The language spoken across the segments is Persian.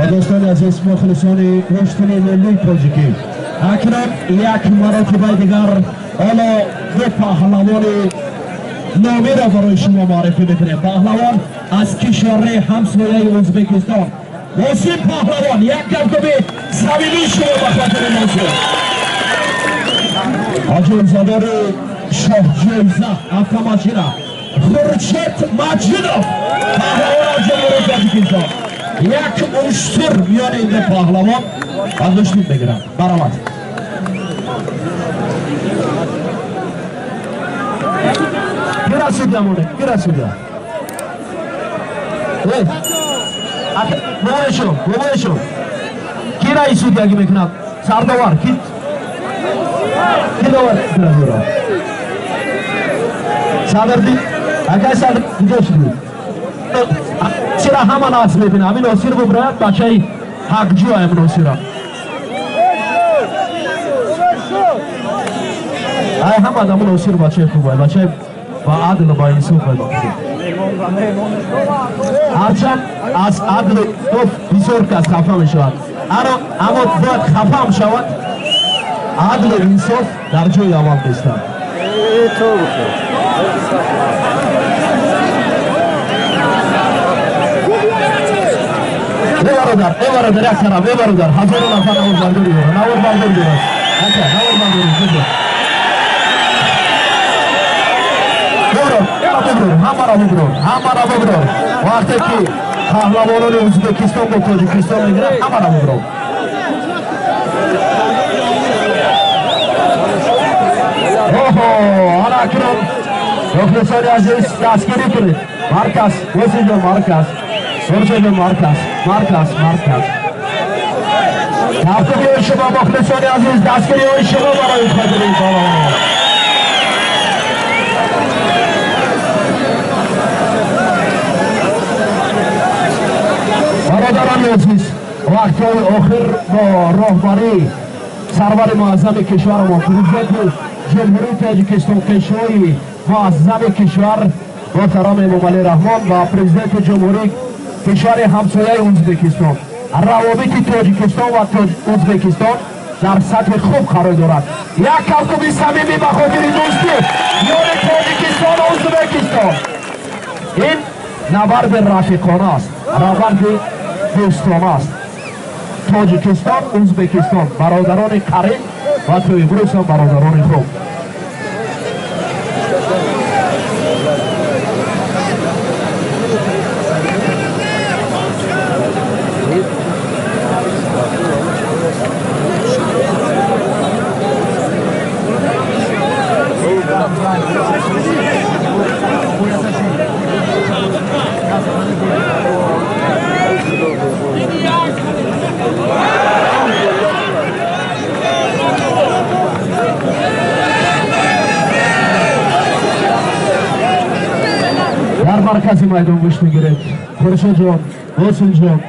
دوستان عزیز مخلصان رشتن ملی تاجیکی اکنون یک مرتبه دیگر حالا دو پهلوان نامی را برای شما معرفی میکنیم. پهلوان از کشور همسایه ازبکستان واسیم پهلوان یک گفتگوی صمیمی شما به خاطر موضوع آجایزادار شاه جایزه автоматчина خورشید مجیدوف پهلوان از جمهوری تاجیکستان یک اشتر میان این پهلوان برداشتیم بگیرم برآمد. Kira sudah mulai, kira sudah. Boleh show. Kira isu dia gimana kenal? Sardawar, kita war kira kira. Sadar di, agak sadar di sini. Sirah hama nas lebih, kami nosir beberat, bacai hak jua yang nosirah. Ay hama damu nosir bacai kubah, bacai با عدل با انصاف باشید. هرچند از عدل بسیار کس خفه می شود. اما باید خفه می شود عدل و انصاف در جای اول بستند. برادر یک طرف برادر هزار نفر نور برداری دارد. نور برداری دارد. همارا بگرار وقتی که پهلوانان ازبکستان با تاجیکستان میگیرن همارا بگرار حالا اکنون مخلصان عزیز دستگیری کنید مرکز وسیع مرکز سرچه مرکز گفتگوی شما مخلصان عزیز دستگیری های شما برای خاطر این پهلوانان برادران عزیز وقتهای آخر با راهبری سرور معظم کشور ما پرزیدنت جمهوری تاجیکستان کشوری معظم کشور محترم امام علی رحمان و پرزیدنت جمهوری کشور همسایه ازبکستان روابط تاجیکستان و ازبکستان در سطح خوب قرار دارد. یک گفتگوی صمیمی به خاطر دوستی میان تاجیکستان و ازبکستان. این نبرد رفیقانه است، نبرد دوستانه است. تاجیکستان ازبکستان برادران قریب و تو امروز هم برادران خوب. در مرکزی میدان گوش میگیرید خورشید جان حسین جان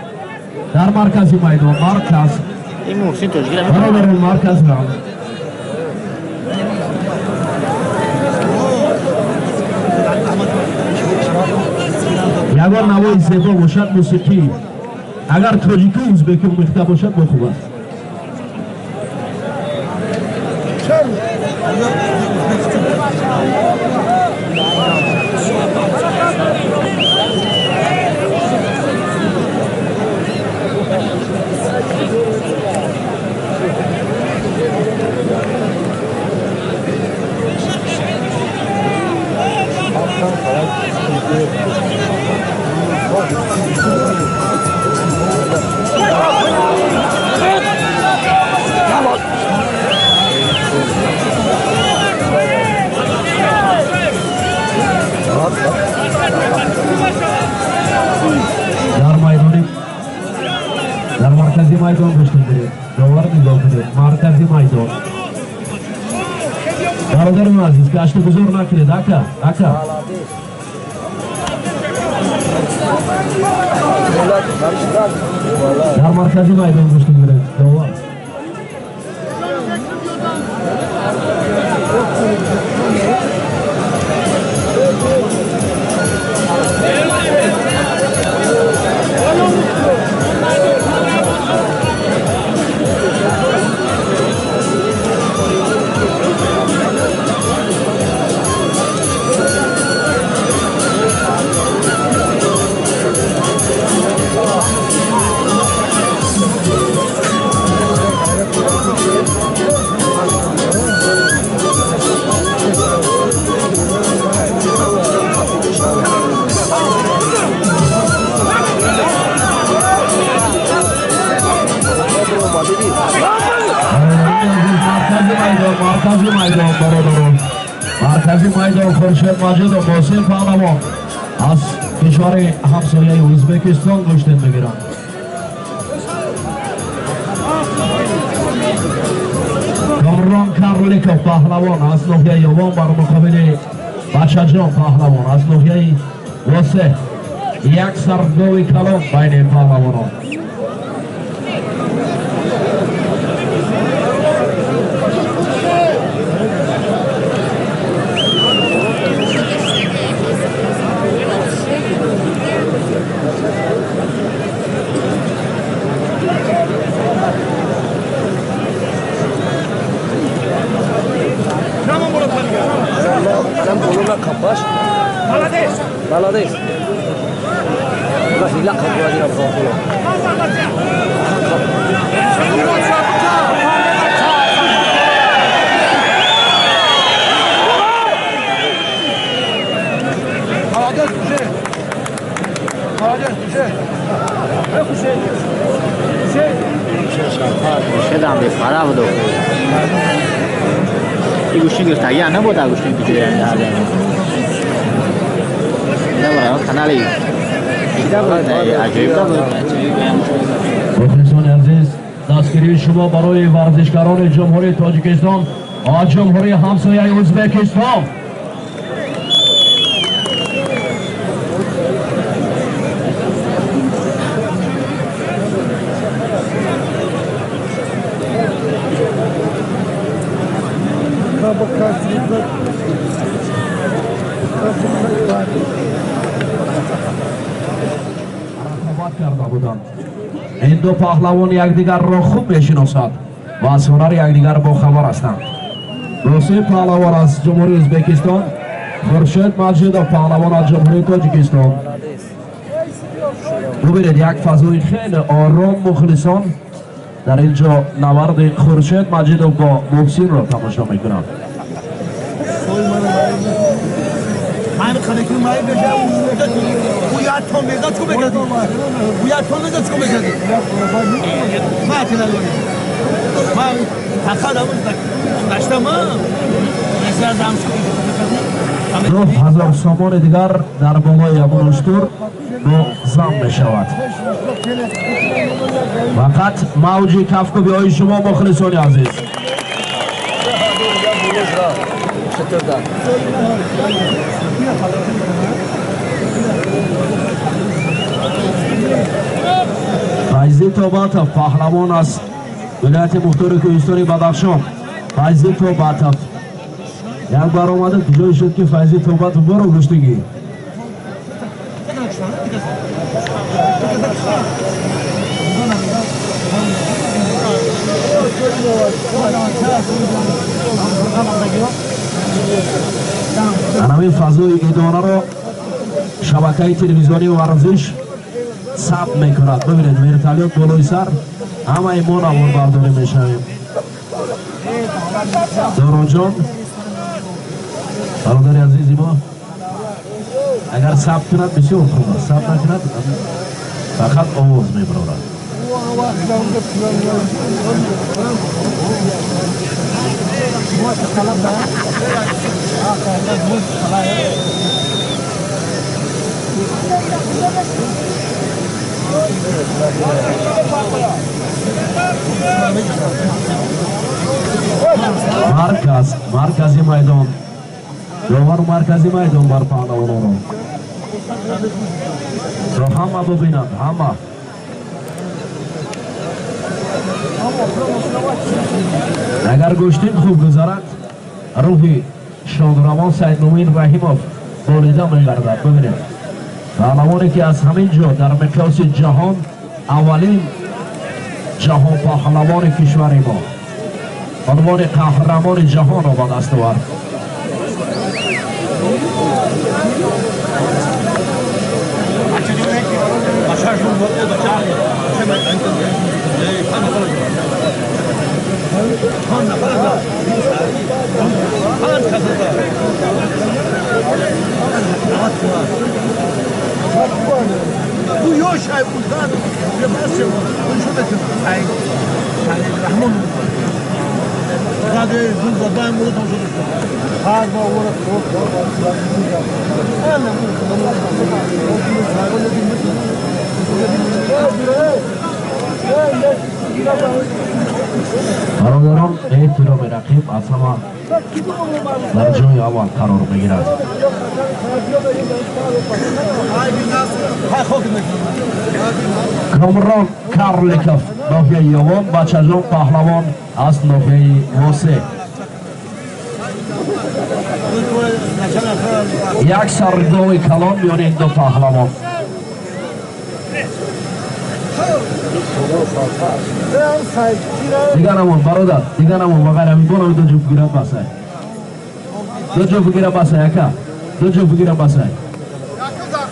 در مرکزی میدان مرکز برادران مرکز را یگان نوای زیبا باشد موسیقی اگر تاجیکی ازبکی میخته باشد با خوب است. در مرکزی میدان گوش میگیرید داور نگاه کنید مرکزی میدان برادران عزیز کشت بزرگ نکنید اکا در مرکزی میدان گوش میگیرید داور مرکزی میدان خورشید مجید و محسن پهلوان از کشور همسایه ازبکستان گشتن میگیرند. کامران کارلیکوف پهلوان از ناحیه یوان بر مقابل بچه‌جان پهلوان از ناحیه واسه یک سرگاوی کلان بین پهلوانان. Bangladesh. Masih lakap lagi nak bawa. Sedang di parah betul. Ibu sih kita ya, nak buat aku sih kita yang ada. Kanali. مخلصان عزیز دستگیری شما برای ورزشکاران جمهوری تاجیکستان و جمهوری همسایه ازبکستان. کرده بودند. این دو پهلوان یکدیگر را خوب میشناسند و از هنر یکدیگر با خبر هستند. محسن پهلوان از جمهوری ازبکستان، خورشید مجید پهلوان از جمهوری تاجیکستان. ببینید یک فضای خیلی آرام مخلصان در اینجا نبرد خورشید مجید با محسن را تماشا میکنند. من خالقی مای بجام بویا تو میذا تو بگردی بویا تو میذا تو بگردی ما تنالونی ما تخادم داشتم نشدم دو هزار سامان دیگر در بالای ابو اشتر با زم می شود. فقط موج کفکوبی های شما مخلصان عزیز. فیضی توباتov پهلوان از ولایت مختار کوهستان بدخشان. فیضی توباتov یک بار اومده جایی شد که فیضی توباتov برو گشتگی. همین فضای اداره رو شبکه تلویزیونی ورزش ثبت میکند. ببینید ورتالیات بالای سر همه ایمان آور برداری میشویم. دوران جان برادر عزیزی ما اگر ثبت کند بسیار خوب است، ثبت نکند فقط آواز میبرد. مرکزی میدان جوهر مرکزی میدان بر پهلوانان رو همه ببینند. همه اگر گوشتین خوب گذارد روحی شادروان سید نوین رحیموف بالیده میگردد. ببینید پهلوانی که از همین جا در مقیاس جهان اولین جهان پهلوان کشور ما عنوان قهرمان جهان را به دست آورد. Bu yoş ay uzan. Yapasın. Bu şu da. Ay. Rahman. Radyo yüzünde ben bunu konuşuyorum. Her bu olarak برادران احترام رقیب از همه در جای اول قرار بگیرد. کامران کارلیکوف ناحیه یوان، بچه‌جان پهلوان از ناحیه واسه. یک سرگاه کلان میان این دو پهلوان. دیگر نمون برادر، دیگر نمون وغیره میبونم دو جو بگیرم بسه. دو جو بگیرم بسه یکا. دو جو بگیرم بسه.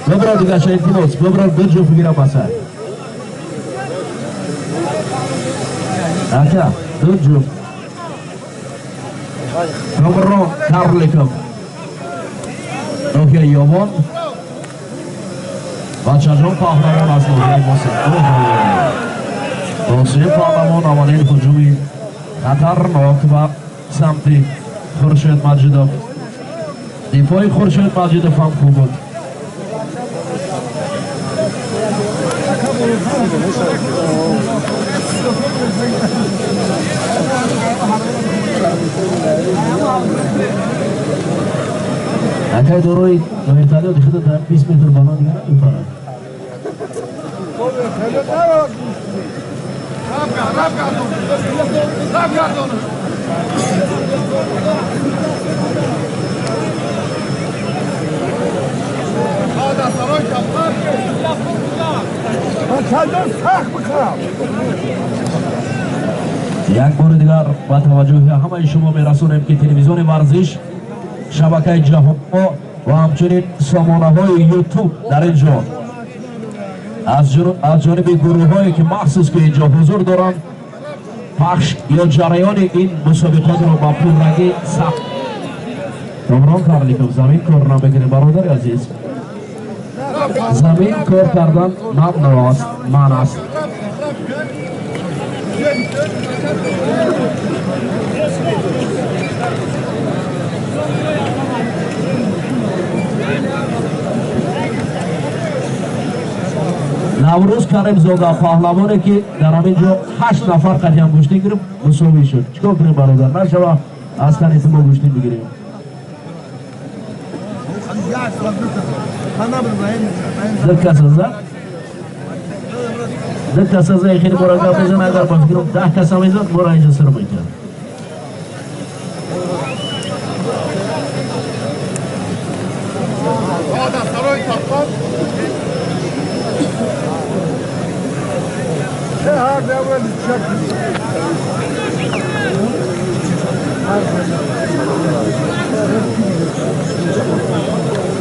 ببرا دیگر شاید تیموس، ببرا دو جو بگیرم بسه. یکا، دو جو. کامران کارلیکوف ناحیه یوان، بچه‌جان پهلوان از ناحیه واسه پهلوان اولین هجومی خطرناک و سمت خورشید مجیدوف. دفاع خورشید مجیدوف هم خوب بود. اگه دوروی نویرتالی دیخته در 20 متر بالا دیگه نمیپرد. یک بار دیگر با توجه همه شما میرسونیم که تلویزیون ورزش، شبکه جهان و همچنین سامانه های یوتیوب در اینجا از جانب گروه هایی که مخصوص که اینجا حضور دارند پخش یا جریان این مسابقات را با پررنگی ثبت. کامران کارلیکوف زمین کار نمیکنه برادر عزیز. زمین کار کردن ناست، من است. نوروز کریم زاده پهلوانی که در همینجا 8 نفر قدیم گوشتی گریم مساوی شد. چیکار کنیم برادر؟ نشوه از تنیت ما گوشتی بگیریم. دکه سازه؟ دکه سازه خیلی برای بزن اگر باز گرم 10 کس هم ایزد برای اینجا سر میکنم.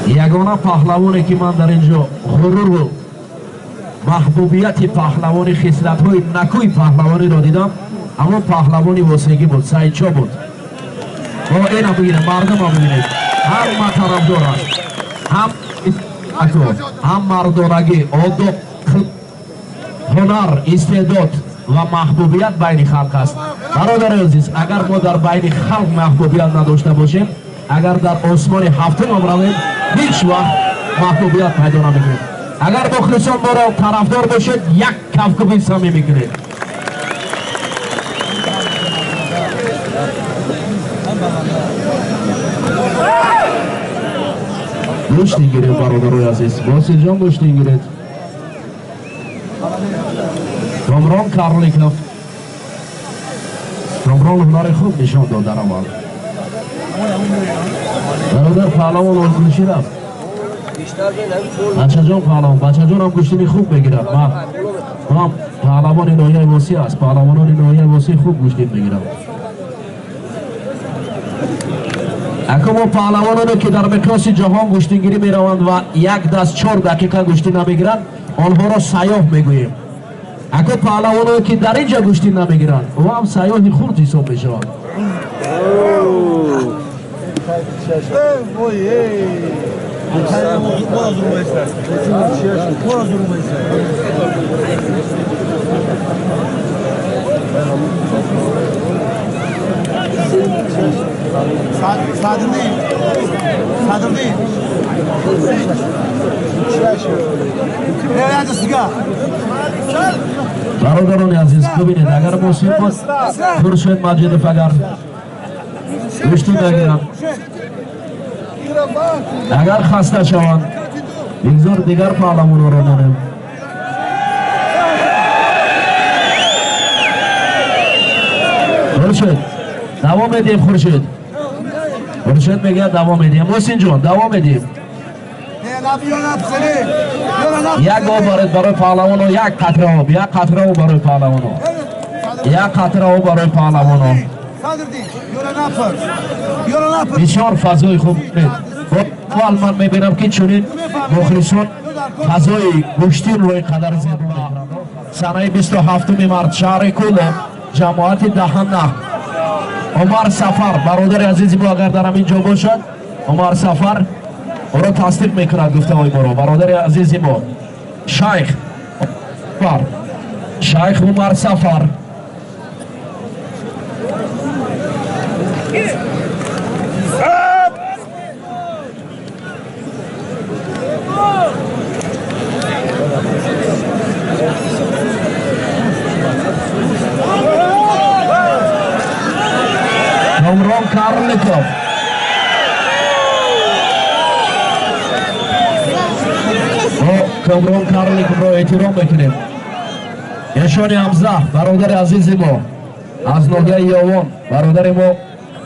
یگانه پهلوانی که من در اینجا غرور و محبوبیت پهلوانی، خصلت های نکوی پهلوانی را دیدم، اما پهلوانی واسگی بود، سایچا بود. با این هم بگیرم، مردم هم بگیرم، هم طرفدار است، هم مردانگی، آداب، هنر، استعداد و محبوبیت بین خلق است. برادر عزیز، اگر ما در بین خلق محبوبیت نداشته باشیم، اگر در آسمان هفتم هم رویم، هیچ وقت محبوبیت پیدا نمیکنیم. اگر مخلصان ما را طرفدار باشید، یک کفکفی سمی میکنید. گوشتی گیرید برادر عزیز، باسل جان گوشتی گیرید. کامران کارلیکوف کامران هنر خوب نشان داد در اول. برادر پهلوان آزمایشی رفت. بچه جان پهلوان، بچه جان هم گوشتی خوب بگیرد. ما پهلوان ناحیه واسی است، پهلوانان ناحیه واسی خوب گوشتی بگیرد. اما پهلوانانی که در مقیاس جهان گوشتیگیری میروند و یک دست 4 دقیقه گوشتی نمیگیرند، آنها را سیاه میگوییم. اما پهلوانانی که در اینجا گوشتی نمیگیرند، او هم سیاه خرد حساب میشوند. Sadır değil. Sadır değil. Nerede siga? برادران عزیز ببینید اگر موسیقی خورشید مجیدوف اگر گوشتی نگیرن اگر خسته شوند بگذار دیگر پارلمان رو داریم خورشید دوام میدیم خورشید میگه دوام میدیم محسن جان دوام میدیم یک آب برای پهلوانو یک قطره آب برای پهلوانو یک قطره آب برای پهلوانو بسیار فضای خوب اول من میبینم که چونین مخلصون فضای گوشتی روی قدر زیبا سنه 27 مارس شهر کل جماعت دهنده عمر سفر برادر عزیزی ما اگر در همین جا باشد عمر سفر او را تصدیق میکند گفته های ما را برادر عزیزی ما شیخ عمر سفر کامران کارلیکوف کامران کارلیکوف را احترام میکنیم نشان حمزه برادر عزیز ما از ناحیه یاوان برادر ما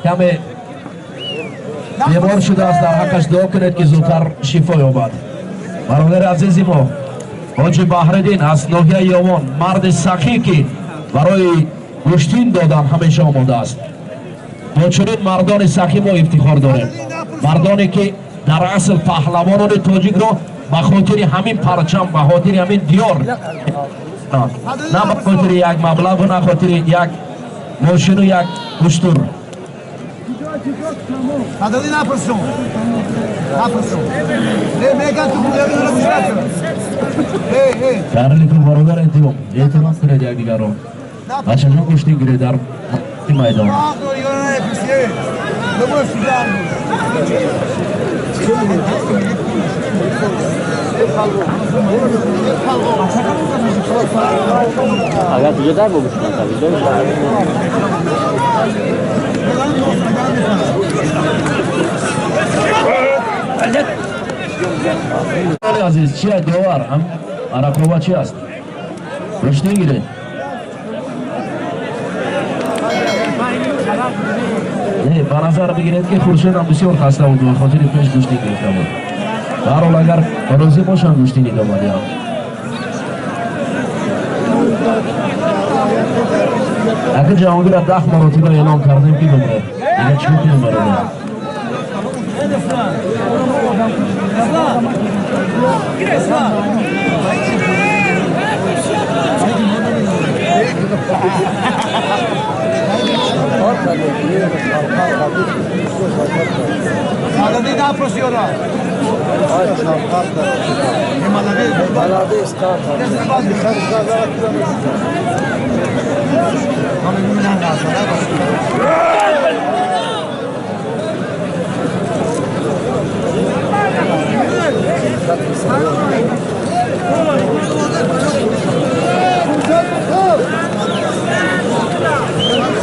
کمی بیمار شده است در حقش دعا کنید که زودتر شفا یابد برادر عزیز ما حاجی بحرالدین از ناحیه یاوان مرد سخی که برای گوشتین دادن همیشه آماده است با چنین مردان سخی ما افتخار داریم مردانی که در اصل پهلوانان تاجیک را به خاطر همین پرچم به خاطر همین دیار نه به خاطر یک مبلغ و نه خاطر یک ماشین و یک دستور Adali ne yapıyorsun? Ne yapıyorsun? Megan tutuyor bunu konuşuyor. Hey. Karliku برادر احترام کنید یک دیگر را بچه جان گوشتی گیره در میدان اگر دیگه در بگوشتن عزیز چی است دوار هم عرقوبا چی است گوشتی گیره نه به نظر بگیرید که خورشید هم بسیار خسته بود و خاطر پیش گوشتی گرفته بود به هر حال اگر راضی باشن گوشتی نیده آمده اگر جهانگیر را 10 مرتبه اعلام کردیم که بمره دیگه چی کنیم برادر Adali ne yapıyorsun? Malades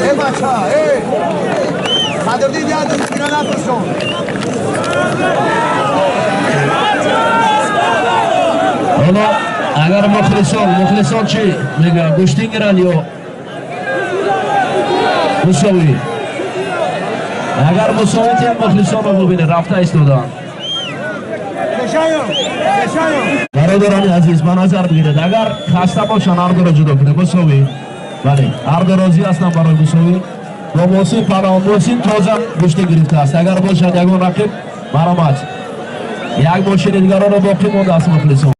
Hey maça, hey! Kadir değil ya, ne yapıyorsun? حالا اگر مخلصان چی میگن گوشتی گیرن یا مساوی اگر مساوی تیم مخلصان رو ببینه رفته ایستادن برادران عزیز به نظر بگیرید اگر خسته باشن هر دو را جدا کنه مساوی بله هر دو راضی هستن برای مساوی با محسن تازه گوشتی گرفته است اگر باشد یگان رقیب مرامت یک ماشین دیگر را باقی مونده است مخلصان